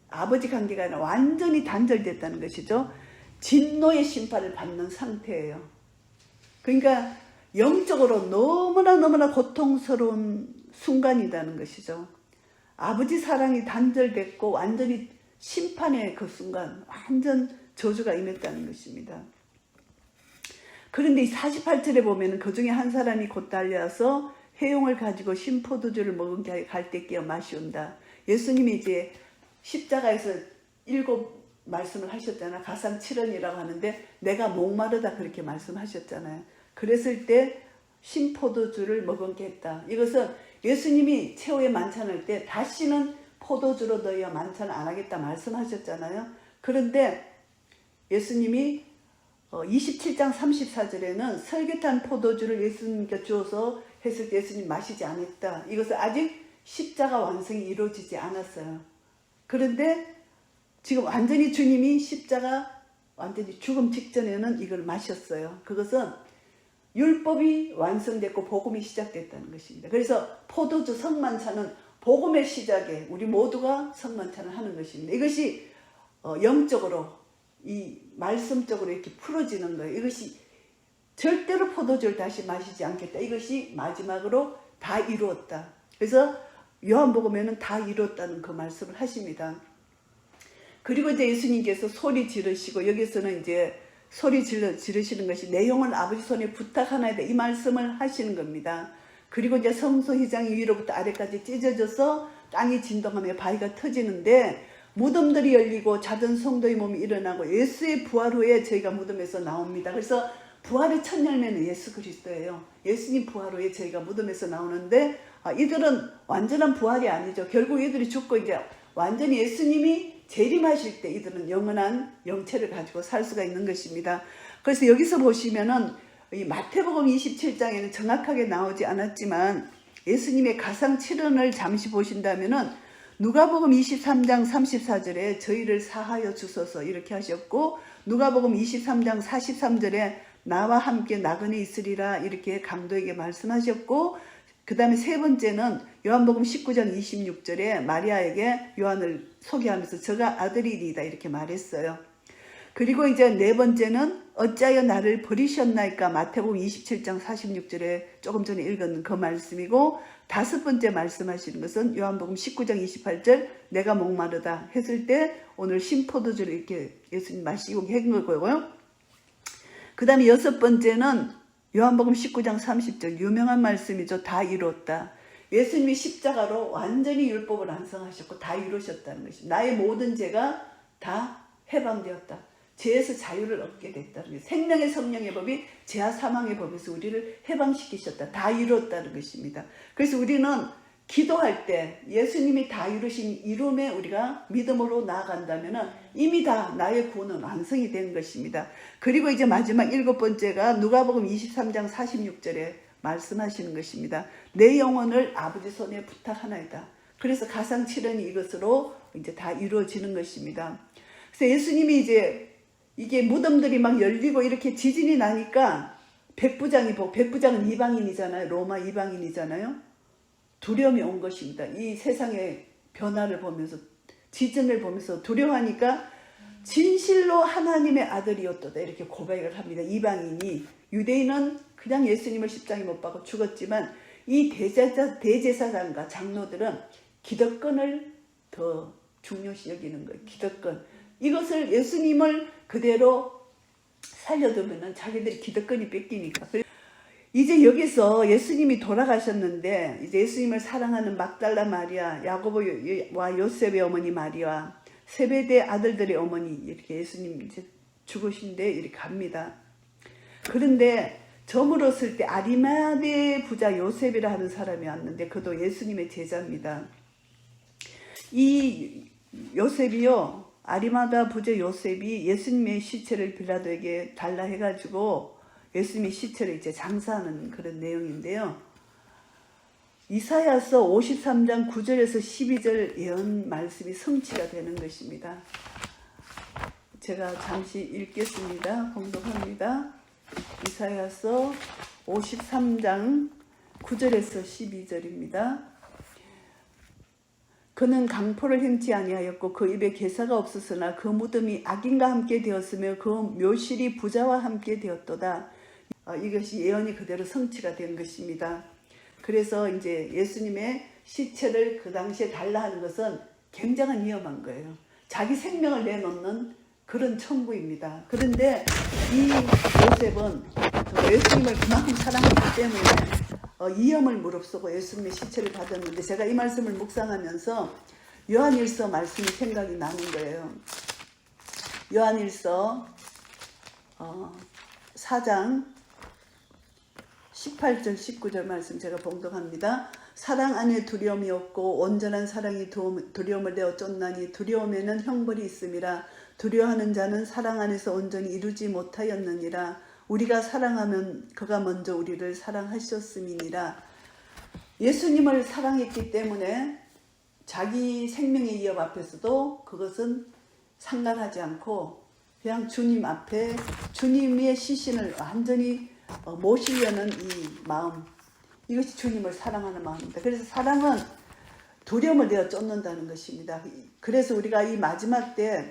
아버지 관계가 아니라 완전히 단절됐다는 것이죠. 진노의 심판을 받는 상태예요. 그러니까 영적으로 너무나 고통스러운 순간이라는 것이죠. 아버지 사랑이 단절됐고 완전히 심판의 그 순간 완전 저주가 임했다는 것입니다. 그런데 이 48절에 보면 그 중에 한 사람이 곧 달려와서 회용을 가지고 신포도주를 먹은 게 갈대 끼어 마시온다. 예수님이 이제 십자가에서 일곱 말씀을 하셨잖아요. 가상 7원이라고 하는데 내가 목마르다 그렇게 말씀하셨잖아요. 그랬을 때 신포도주를 먹었겠다. 이것은 예수님이 최후의 만찬할 때 다시는 포도주로 너희와 만찬을 안 하겠다 말씀하셨잖아요. 그런데 예수님이 27장 34절에는 설계탄 포도주를 예수님께 주어서 했을 때 예수님 마시지 않았다. 이것은 아직 십자가 완성이 이루어지지 않았어요. 그런데 지금 완전히 주님이 십자가 완전히 죽음 직전에는 이걸 마셨어요. 그것은 율법이 완성됐고 복음이 시작됐다는 것입니다. 그래서 포도주 성만찬은 복음의 시작에 우리 모두가 성만찬을 하는 것입니다. 이것이 영적으로 이 말씀적으로 이렇게 풀어지는 거예요. 이것이 절대로 포도주를 다시 마시지 않겠다. 이것이 마지막으로 다 이루었다. 그래서 요한복음에는 다 이루었다는 그 말씀을 하십니다. 그리고 이제 예수님께서 소리 지르시고 여기서는 이제 소리 지르시는 것이 내 영혼을 아버지 손에 부탁하나이다 이 말씀을 하시는 겁니다. 그리고 이제 성소휘장이 위로부터 아래까지 찢어져서 땅이 진동하며 바위가 터지는데 무덤들이 열리고 자던 성도의 몸이 일어나고 예수의 부활 후에 저희가 무덤에서 나옵니다. 그래서 부활의 첫 열매는 예수 그리스도예요. 예수님 부활 후에 저희가 무덤에서 나오는데 이들은 완전한 부활이 아니죠. 결국 이들이 죽고 이제 완전히 예수님이 재림하실 때 이들은 영원한 영체를 가지고 살 수가 있는 것입니다. 그래서 여기서 보시면은 이 마태복음 27장에는 정확하게 나오지 않았지만 예수님의 가상 7원을 잠시 보신다면은 누가복음 23장 34절에 저희를 사하여 주소서 이렇게 하셨고 누가복음 23장 43절에 나와 함께 나그네 있으리라 이렇게 강도에게 말씀하셨고 그 다음에 세 번째는 요한복음 19장 26절에 마리아에게 요한을 소개하면서 저가 아들이리이다 이렇게 말했어요. 그리고 이제 네 번째는 어찌하여 나를 버리셨나이까 마태복음 27장 46절에 조금 전에 읽은 그 말씀이고 다섯 번째 말씀하시는 것은 요한복음 19장 28절 내가 목마르다 했을 때 오늘 신포도주를 이렇게 예수님 마시고 한 거고요. 그 다음에 여섯 번째는 요한복음 19장 30절 유명한 말씀이죠. 다 이루었다. 예수님이 십자가로 완전히 율법을 완성하셨고 다 이루셨다는 것입니다. 나의 모든 죄가 다 해방되었다. 죄에서 자유를 얻게 됐다는 것입니다. 생명의 성령의 법이 죄와 사망의 법에서 우리를 해방시키셨다. 다 이루었다는 것입니다. 그래서 우리는 기도할 때 예수님이 다 이루신 이름에 우리가 믿음으로 나아간다면 이미 다 나의 구원은 완성이 된 것입니다. 그리고 이제 마지막 일곱 번째가 누가복음 23장 46절에 말씀하시는 것입니다. 내 영혼을 아버지 손에 부탁하나이다. 그래서 가상 7원이 이것으로 이제 다 이루어지는 것입니다. 그래서 예수님이 이제 이게 무덤들이 막 열리고 이렇게 지진이 나니까 백부장은 이방인이잖아요. 로마 이방인이잖아요. 두려움이 온 것입니다. 이 세상의 변화를 보면서 지진을 보면서 두려워하니까 진실로 하나님의 아들이었도다 이렇게 고백을 합니다. 이방인이 유대인은 그냥 예수님을 십자가에 못 박고 죽었지만 이 대제사장과 장로들은 기득권을 더 중요시 여기는 거예요. 기득권. 이것을 예수님을 그대로 살려두면 자기들이 기득권이 뺏기니까. 이제 여기서 예수님이 돌아가셨는데 이제 예수님을 사랑하는 막달라 마리아, 야고보와 요셉의 어머니 마리아, 세베대 아들들의 어머니 이렇게 예수님 이제 죽으신데 이렇게 갑니다. 그런데 저물었을 때 아리마대 부자 요셉이라 하는 사람이 왔는데 그도 예수님의 제자입니다. 이 요셉이요, 아리마다 부자 요셉이 예수님의 시체를 빌라도에게 달라 해가지고 예수님의 시체를 이제 장사하는 그런 내용인데요. 이사야서 53장 9절에서 12절 예언 말씀이 성취가 되는 것입니다. 제가 잠시 읽겠습니다. 봉독합니다. 이사야서 53장 9절에서 12절입니다. 그는 강포를 행치 아니하였고 그 입에 괴사가 없었으나 그 무덤이 악인과 함께 되었으며 그 묘실이 부자와 함께 되었도다. 이것이 예언이 그대로 성취가 된 것입니다. 그래서 이제 예수님의 시체를 그 당시에 달라 하는 것은 굉장한 위험한 거예요. 자기 생명을 내놓는 그런 천국입니다. 그런데 이 요셉은 예수님을 그만큼 사랑했기 때문에 위험을 무릅쓰고 예수님의 시체를 받았는데 제가 이 말씀을 묵상하면서 요한일서 말씀이 생각이 나는 거예요. 요한일서 4장 18절 19절 말씀 제가 봉독합니다. 사랑 안에 두려움이 없고 온전한 사랑이 두려움을 내어 쫓나니 두려움에는 형벌이 있음이라. 두려워하는 자는 사랑 안에서 온전히 이루지 못하였느니라. 우리가 사랑하면 그가 먼저 우리를 사랑하셨음이니라. 예수님을 사랑했기 때문에 자기 생명의 위협 앞에서도 그것은 상관하지 않고 그냥 주님 앞에 주님의 시신을 완전히 모시려는 이 마음, 이것이 주님을 사랑하는 마음입니다. 그래서 사랑은 두려움을 내어 쫓는다는 것입니다. 그래서 우리가 이 마지막 때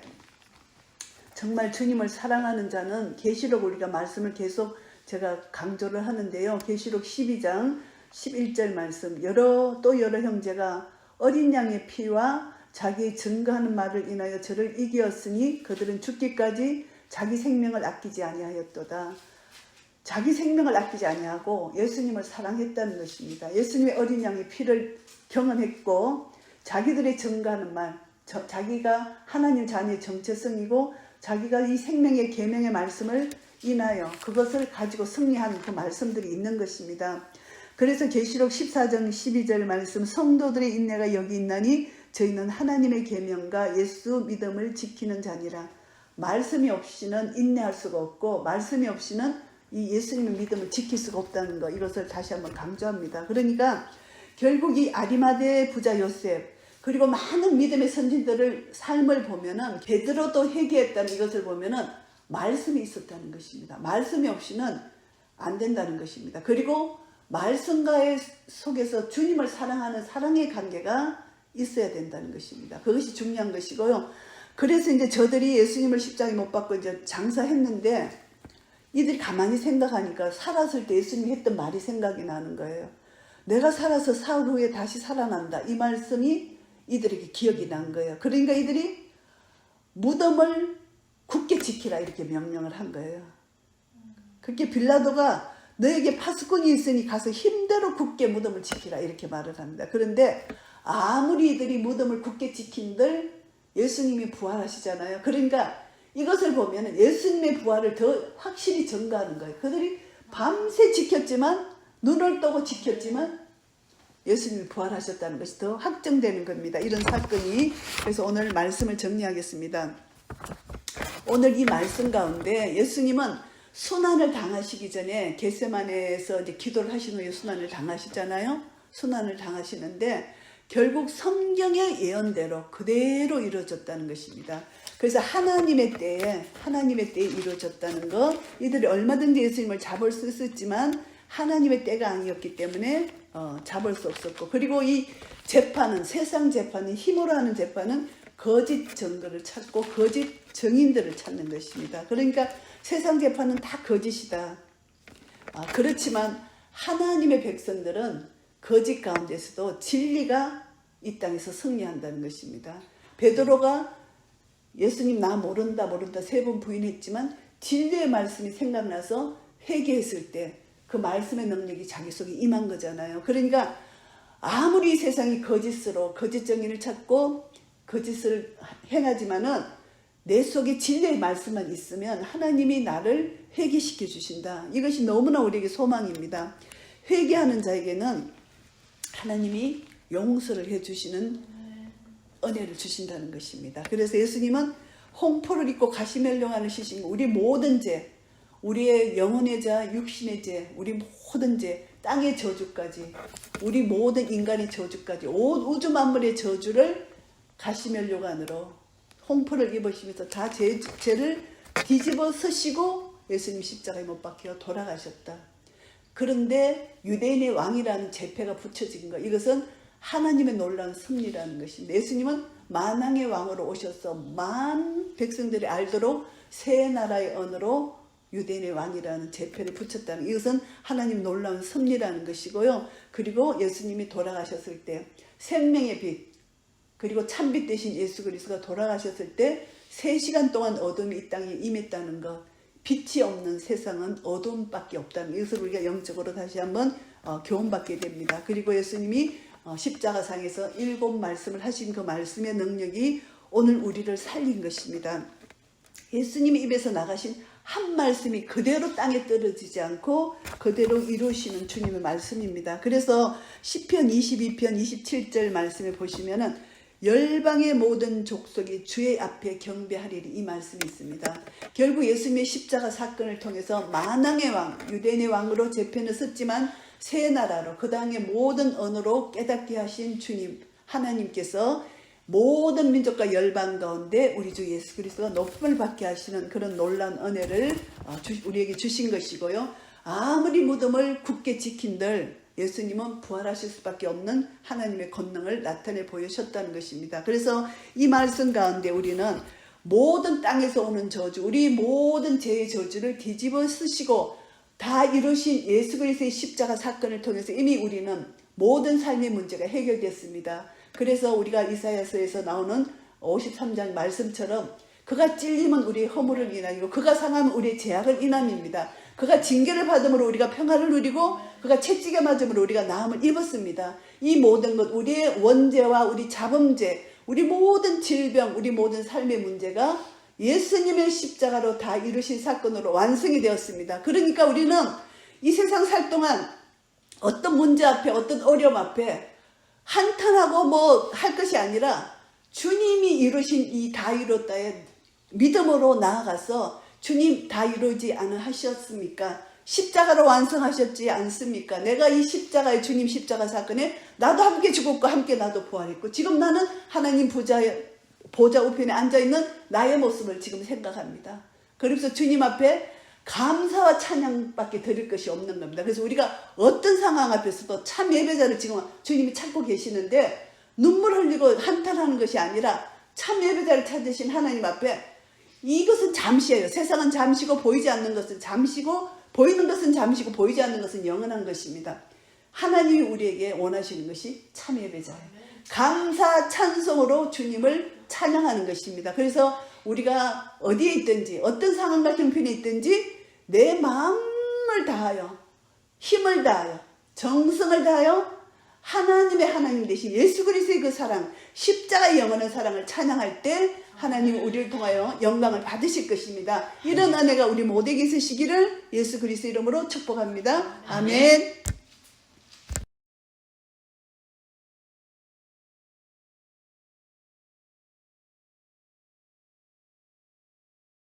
정말 주님을 사랑하는 자는 계시록 우리가 말씀을 계속 제가 강조를 하는데요. 계시록 12장 11절 말씀, 여러 형제가 어린 양의 피와 자기 증거하는 말을 인하여 저를 이기었으니 그들은 죽기까지 자기 생명을 아끼지 아니하였도다. 자기 생명을 아끼지 아니하고 예수님을 사랑했다는 것입니다. 예수님의 어린 양의 피를 경험했고 자기들의 증거하는 말, 자기가 하나님 자녀의 정체성이고 자기가 이 생명의 계명의 말씀을 인하여 그것을 가지고 승리한 그 말씀들이 있는 것입니다. 그래서 계시록 14장 12절 말씀, 성도들의 인내가 여기 있나니 저희는 하나님의 계명과 예수 믿음을 지키는 자니라. 말씀이 없이는 인내할 수가 없고 말씀이 없이는 이 예수님의 믿음을 지킬 수가 없다는 것, 이것을 다시 한번 강조합니다. 그러니까 결국 이 아리마대 부자 요셉 그리고 많은 믿음의 선진들을 삶을 보면은 베드로도 회개했다는 이것을 보면은 말씀이 있었다는 것입니다. 말씀이 없이는 안 된다는 것입니다. 그리고 말씀과의 속에서 주님을 사랑하는 사랑의 관계가 있어야 된다는 것입니다. 그것이 중요한 것이고요. 그래서 이제 저들이 예수님을 십자가에 못 박고 이제 장사했는데 이들이 가만히 생각하니까 살았을 때 예수님이 했던 말이 생각이 나는 거예요. 내가 살아서 사흘 후에 다시 살아난다. 이 말씀이 이들에게 기억이 난 거예요. 그러니까 이들이 무덤을 굳게 지키라 이렇게 명령을 한 거예요. 그렇게 빌라도가 너에게 파수꾼이 있으니 가서 힘대로 굳게 무덤을 지키라 이렇게 말을 합니다. 그런데 아무리 이들이 무덤을 굳게 지킨들 예수님이 부활하시잖아요. 그러니까 이것을 보면 예수님의 부활을 더 확실히 증거하는 거예요. 그들이 밤새 지켰지만 눈을 뜨고 지켰지만 예수님이 부활하셨다는 것이 더 확정되는 겁니다. 이런 사건이. 그래서 오늘 말씀을 정리하겠습니다. 오늘 이 말씀 가운데 예수님은 순환을 당하시기 전에 겟세마네에서 이제 기도를 하신 후에 순환을 당하시잖아요. 순환을 당하시는데 결국 성경의 예언대로 그대로 이루어졌다는 것입니다. 그래서 하나님의 때에 이루어졌다는 것, 이들이 얼마든지 예수님을 잡을 수 있었지만 하나님의 때가 아니었기 때문에 잡을 수 없었고, 그리고 이 재판은, 세상 재판은, 힘으로 하는 재판은 거짓 증거를 찾고 거짓 증인들을 찾는 것입니다. 그러니까 세상 재판은 다 거짓이다. 그렇지만 하나님의 백성들은 거짓 가운데서도 진리가 이 땅에서 승리한다는 것입니다. 베드로가 예수님 나 모른다 3번 부인했지만 진리의 말씀이 생각나서 회개했을 때 그 말씀의 능력이 자기 속에 임한 거잖아요. 그러니까 아무리 세상이 거짓으로 거짓 정의를 찾고 거짓을 행하지만은 내 속에 진리의 말씀만 있으면 하나님이 나를 회개시켜 주신다. 이것이 너무나 우리에게 소망입니다. 회개하는 자에게는 하나님이 용서를 해주시는 은혜를 주신다는 것입니다. 그래서 예수님은 홍포를 입고 가시멜롱하는 시신, 우리 모든 죄, 우리의 영혼의 죄, 육신의 죄, 우리 모든 죄, 땅의 저주까지, 우리 모든 인간의 저주까지, 온 우주 만물의 저주를 가시멜로관으로 홍포를 입으시면서 다 죄를 뒤집어 쓰시고 예수님 십자가에 못 박혀 돌아가셨다. 그런데 유대인의 왕이라는 제패가 붙여진 것, 이것은 하나님의 놀라운 승리라는 것입니다. 예수님은 만왕의 왕으로 오셔서 만 백성들이 알도록 새 나라의 언어로 유대인의 왕이라는 제패를 붙였다는, 이것은 하나님의 놀라운 승리라는 것이고요. 그리고 예수님이 돌아가셨을 때 생명의 빛, 그리고 참빛 대신 예수 그리스도가 돌아가셨을 때 3시간 동안 어둠이 이 땅에 임했다는 것, 빛이 없는 세상은 어둠밖에 없다는, 이것을 우리가 영적으로 다시 한번 교훈받게 됩니다. 그리고 예수님이 십자가상에서 7말씀을 하신 그 말씀의 능력이 오늘 우리를 살린 것입니다. 예수님의 입에서 나가신 한 말씀이 그대로 땅에 떨어지지 않고 그대로 이루시는 주님의 말씀입니다. 그래서 시편 22편 27절 말씀에 보시면은 열방의 모든 족속이 주의 앞에 경배하리니 이 말씀이 있습니다. 결국 예수님의 십자가 사건을 통해서 만왕의 왕, 유대인의 왕으로 재편을 섰지만 새 나라로 그 땅의 모든 언어로 깨닫게 하신 주님 하나님께서 모든 민족과 열방 가운데 우리 주 예수 그리스도가 높음을 받게 하시는 그런 놀라운 은혜를 우리에게 주신 것이고요. 아무리 무덤을 굳게 지킨들 예수님은 부활하실 수밖에 없는 하나님의 권능을 나타내 보여주셨다는 것입니다. 그래서 이 말씀 가운데 우리는 모든 땅에서 오는 저주, 우리 모든 죄의 저주를 뒤집어 쓰시고 다 이루신 예수 그리스도의 십자가 사건을 통해서 이미 우리는 모든 삶의 문제가 해결됐습니다. 그래서 우리가 이사야서에서 나오는 53장 말씀처럼 그가 찔림은 우리의 허물을 인하이고 그가 상하면 우리의 죄악을 인함입니다. 그가 징계를 받음으로 우리가 평화를 누리고 그가 채찍에 맞음으로 우리가 나음을 입었습니다. 이 모든 것, 우리의 원죄와 우리 자범죄, 우리 모든 질병, 우리 모든 삶의 문제가 예수님의 십자가로 다 이루신 사건으로 완성이 되었습니다. 그러니까 우리는 이 세상 살 동안 어떤 문제 앞에 어떤 어려움 앞에 한탄하고 뭐 할 것이 아니라 주님이 이루신 이 다 이뤘다에 믿음으로 나아가서 주님 다 이루지 않으셨습니까? 십자가로 완성하셨지 않습니까? 내가 이 십자가의 주님 십자가 사건에 나도 함께 죽었고 함께 나도 부활했고 지금 나는 하나님 보좌 우편에 앉아있는 나의 모습을 지금 생각합니다. 그래서 주님 앞에 감사와 찬양밖에 드릴 것이 없는 겁니다. 그래서 우리가 어떤 상황 앞에서도 참 예배자를 지금 주님이 찾고 계시는데 눈물 흘리고 한탄하는 것이 아니라 참 예배자를 찾으신 하나님 앞에 이것은 잠시예요. 세상은 잠시고 보이지 않는 것은 잠시고 보이는 것은 잠시고 보이지 않는 것은 영원한 것입니다. 하나님이 우리에게 원하시는 것이 참 예배자예요. 감사 찬송으로 주님을 찬양하는 것입니다. 그래서 우리가 어디에 있든지 어떤 상황과 형편에 있든지 내 마음을 다하여 힘을 다하여 정성을 다하여 하나님의 하나님 되신 예수 그리스도의 그 사랑 십자가의 영원한 사랑을 찬양할 때 하나님은 우리를 통하여 영광을 받으실 것입니다. 이런 은혜가 우리 모두에게 있으시기를 예수 그리스도 이름으로 축복합니다. 아멘.